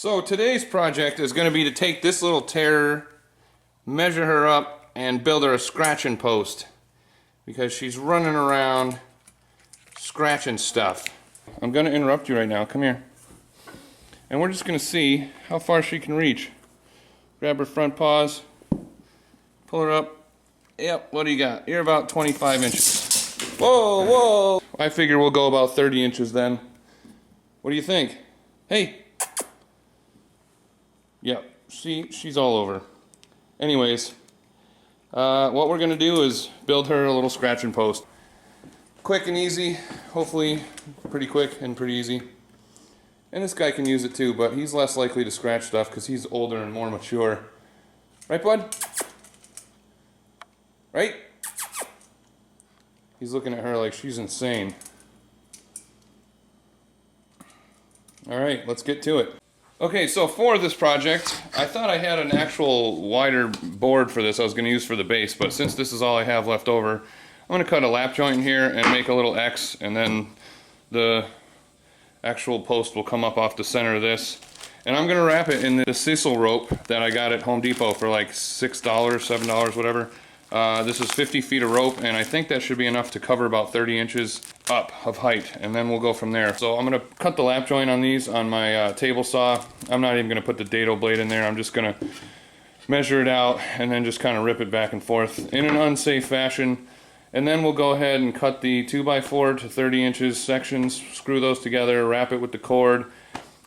So today's project is going to be to take this little terror, measure her up, and build her a scratching post. Because she's running around scratching stuff. I'm going to interrupt you right now. Come here. And we're just going to see how far she can reach. Grab her front paws. Pull her up. Yep, what do you got? You're about 25 inches. Whoa, whoa! I figure we'll go about 30 inches then. What do you think? Hey! Yep, she's all over. Anyways, what we're going to do is build her a little scratching post. Quick and easy, hopefully pretty quick and pretty easy. And this guy can use it too, but he's less likely to scratch stuff because he's older and more mature. Right, bud? Right? He's looking at her like she's insane. Alright, let's get to it. Okay, so for this project, I thought I had an actual wider board for this I was going to use for the base, but since this is all I have left over, I'm going to cut a lap joint in here and make a little X, and then the actual post will come up off the center of this. And I'm going to wrap it in the Sisal rope that I got at Home Depot for like $6, $7, whatever. This is 50 feet of rope, and I think that should be enough to cover about 30 inches up of height, and then we'll go from there. So I'm going to cut the lap joint on these on my table saw. I'm not even going to put the dado blade in there. I'm just going to measure it out and then just kind of rip it back and forth in an unsafe fashion. And then we'll go ahead and cut the 2x4 to 30 inches sections, screw those together, wrap it with the cord,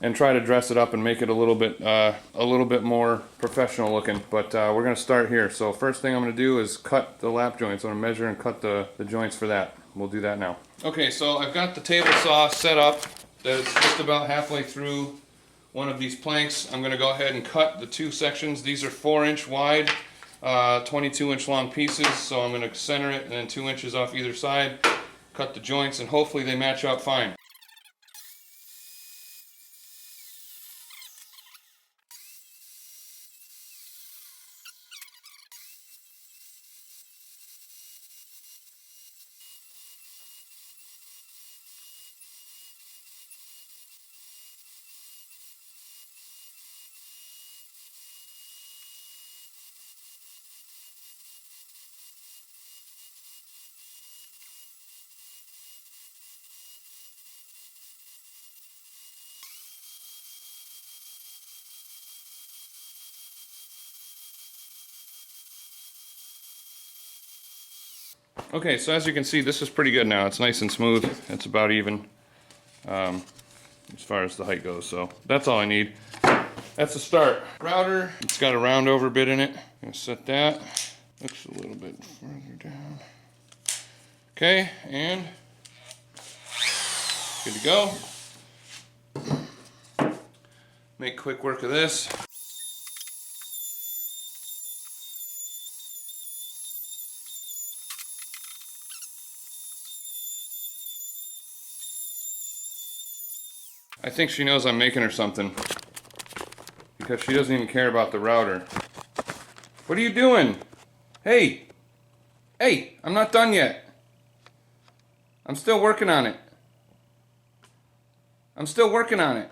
and try to dress it up and make it a little bit more professional looking. But we're going to start here. So first thing I'm going to do is cut the lap joints. I'm going to measure and cut the joints for that. We'll do that now. Okay, so I've got the table saw set up. That's just about halfway through one of these planks. I'm going to go ahead and cut the two sections. These are 4-inch wide, 22-inch long pieces. So I'm going to center it and then 2 inches off either side. Cut the joints, and hopefully they match up fine. Okay, so as you can see, this is pretty good now. It's nice and smooth. It's about even as far as the height goes. So that's all I need. That's the start. Router, it's got a round over bit in it. I'm gonna set that. Looks a little bit further down. Okay, and good to go. Make quick work of this. I think she knows I'm making her something because she doesn't even care about the router. What are you doing? Hey! Hey! I'm not done yet. I'm still working on it. I'm still working on it.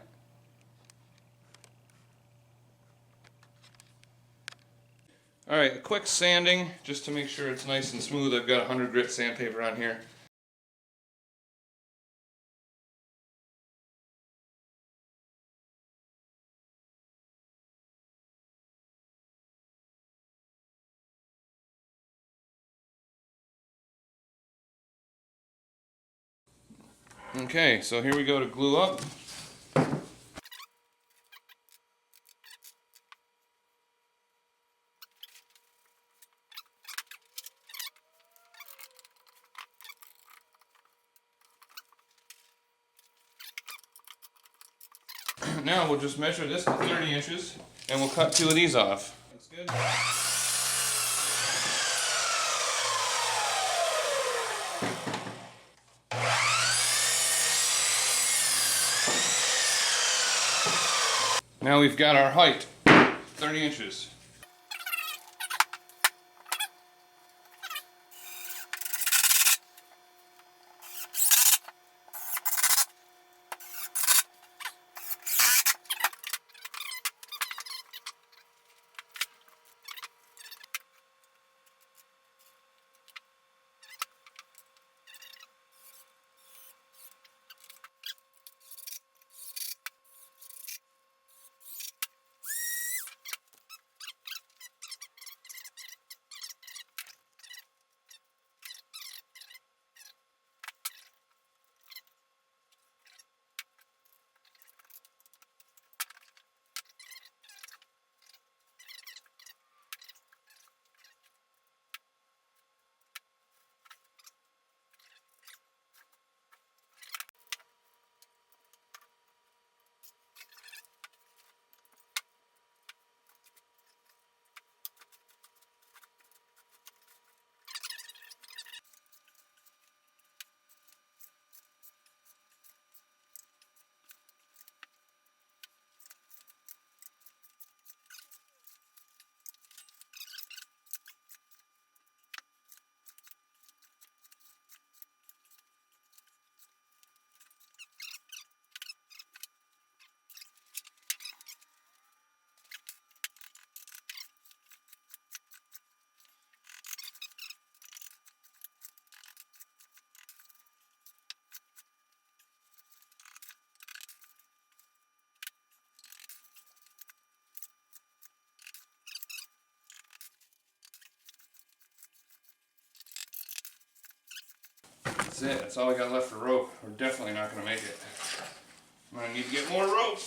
Alright, a quick sanding just to make sure it's nice and smooth. I've got 100 grit sandpaper on here. Okay, so here we go to glue up. Now we'll just measure this to 30 inches and we'll cut 2 of these off. Looks good. Now we've got our height, 30 inches. That's it. That's all we got left for rope. We're definitely not going to make it. I'm going to need to get more rope.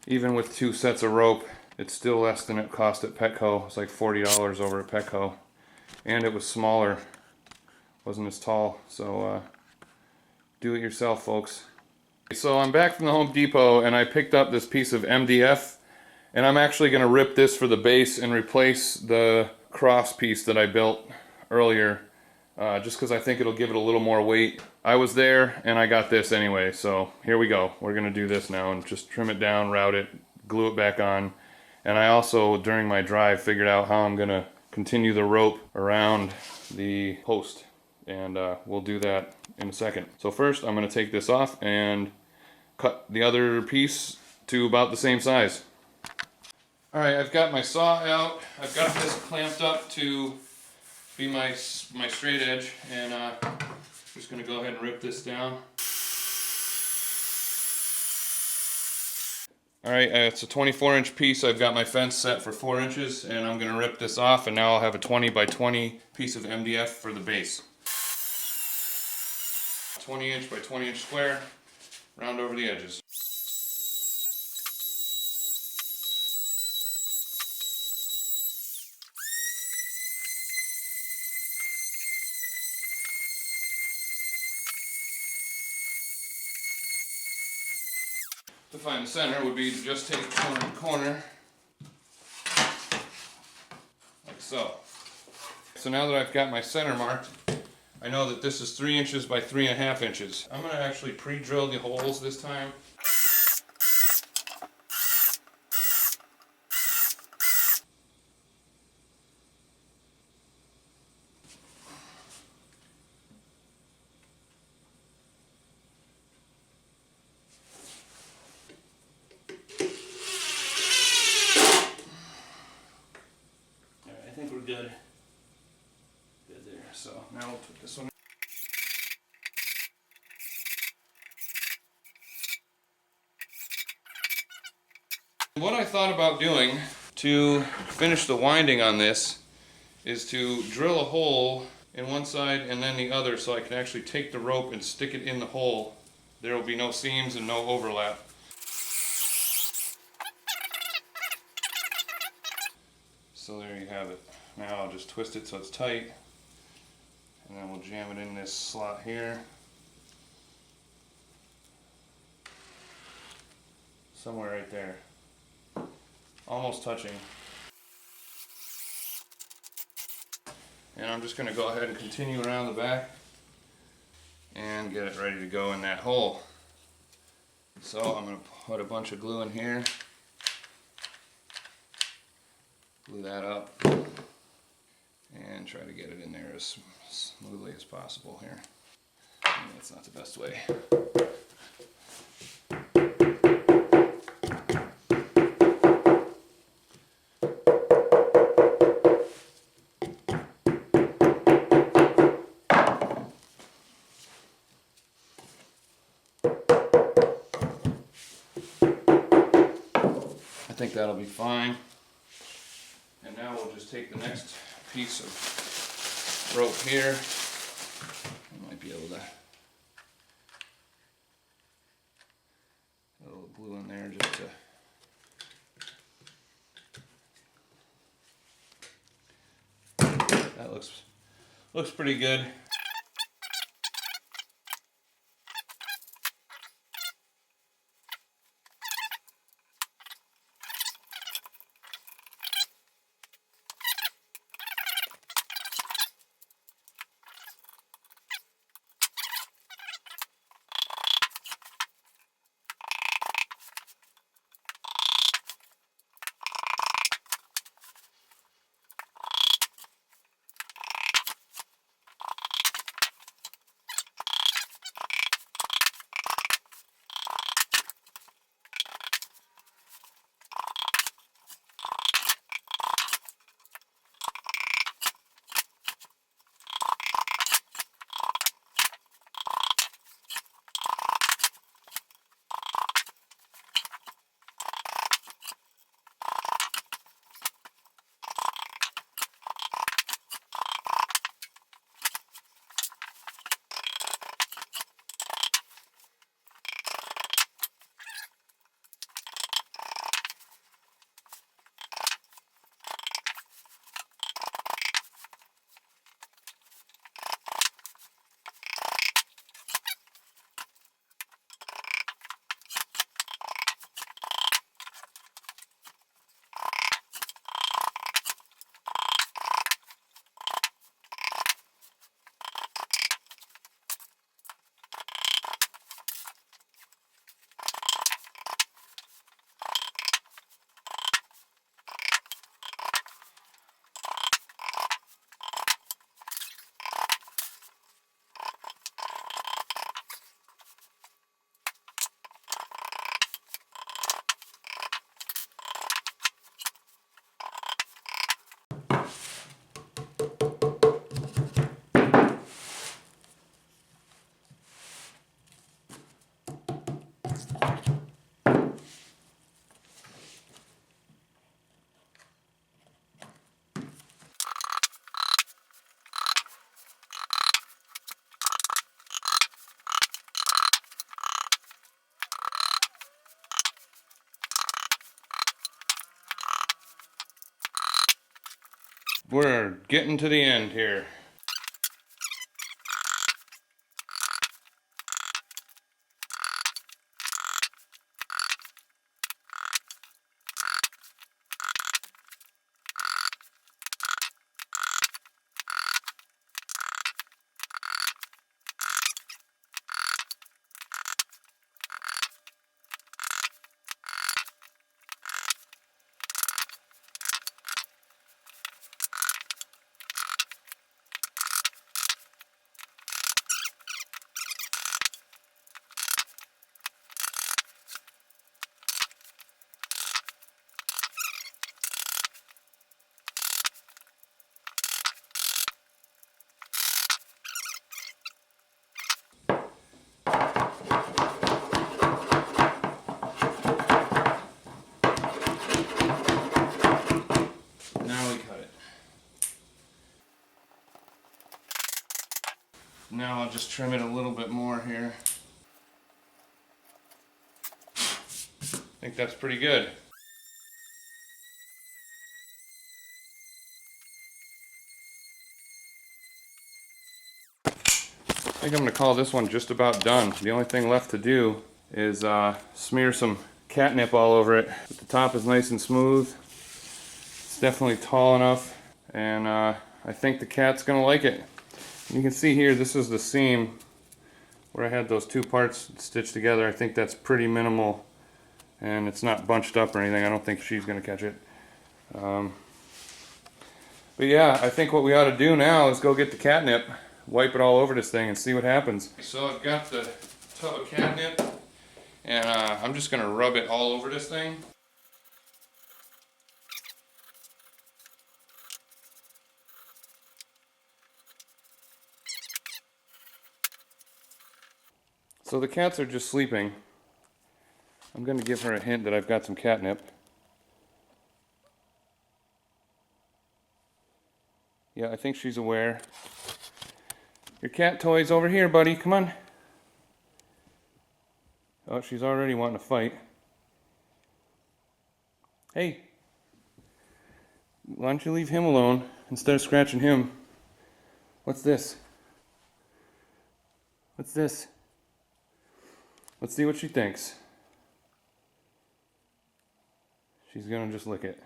Even with 2 sets of rope, it's still less than it cost at Petco. It's like $40 over at Petco. And it was smaller. Wasn't as tall. So do it yourself, folks. So I'm back from the Home Depot and I picked up this piece of MDF. And I'm actually going to rip this for the base and replace the cross piece that I built earlier. Just because I think it'll give it a little more weight. I was there and I got this anyway, so here we go. We're gonna do this now and just trim it down, route it, glue it back on. And I also, during my drive, figured out how I'm gonna continue the rope around the post. And we'll do that in a second. So first, I'm gonna take this off and cut the other piece to about the same size. All right, I've got my saw out. I've got this clamped up to be my straight edge, and I'm just going to go ahead and rip this down. Alright, it's a 24-inch piece. I've got my fence set for 4 inches, and I'm going to rip this off, and now I'll have a 20 by 20 piece of MDF for the base. 20-inch by 20-inch square, round over the edges. To find the center would be to just take corner to corner, like so. So now that I've got my center marked, I know that this is 3 inches by 3.5 inches. I'm going to actually pre-drill the holes this time. I think we're good. Good there. So now we'll put this one. What I thought about doing to finish the winding on this is to drill a hole in one side and then the other so I can actually take the rope and stick it in the hole. There will be no seams and no overlap. So there you have it. Now I'll just twist it so it's tight, and then we'll jam it in this slot here. Somewhere right there. Almost touching. And I'm just going to go ahead and continue around the back and get it ready to go in that hole. So I'm going to put a bunch of glue in here. Glue that up and try to get it in there as smoothly as possible here. That's not the best way. I think that'll be fine. And now we'll just take the next piece of rope here. I might be able to a little glue in there just to. That looks pretty good. We're getting to the end here. Now we cut it. Now I'll just trim it a little bit more here. I think that's pretty good. I think I'm going to call this one just about done. The only thing left to do is smear some catnip all over it. But the top is nice and smooth. It's definitely tall enough, and I think the cat's going to like it. You can see here, this is the seam where I had those two parts stitched together. I think that's pretty minimal, and it's not bunched up or anything. I don't think she's going to catch it. But yeah, I think what we ought to do now is go get the catnip, wipe it all over this thing, and see what happens. So I've got the tub of catnip, and I'm just going to rub it all over this thing. So the cats are just sleeping. I'm going to give her a hint that I've got some catnip. Yeah, I think she's aware. Your cat toy's over here, buddy. Come on. Oh, she's already wanting to fight. Hey. Why don't you leave him alone instead of scratching him? What's this? What's this? Let's see what she thinks. She's gonna just lick it.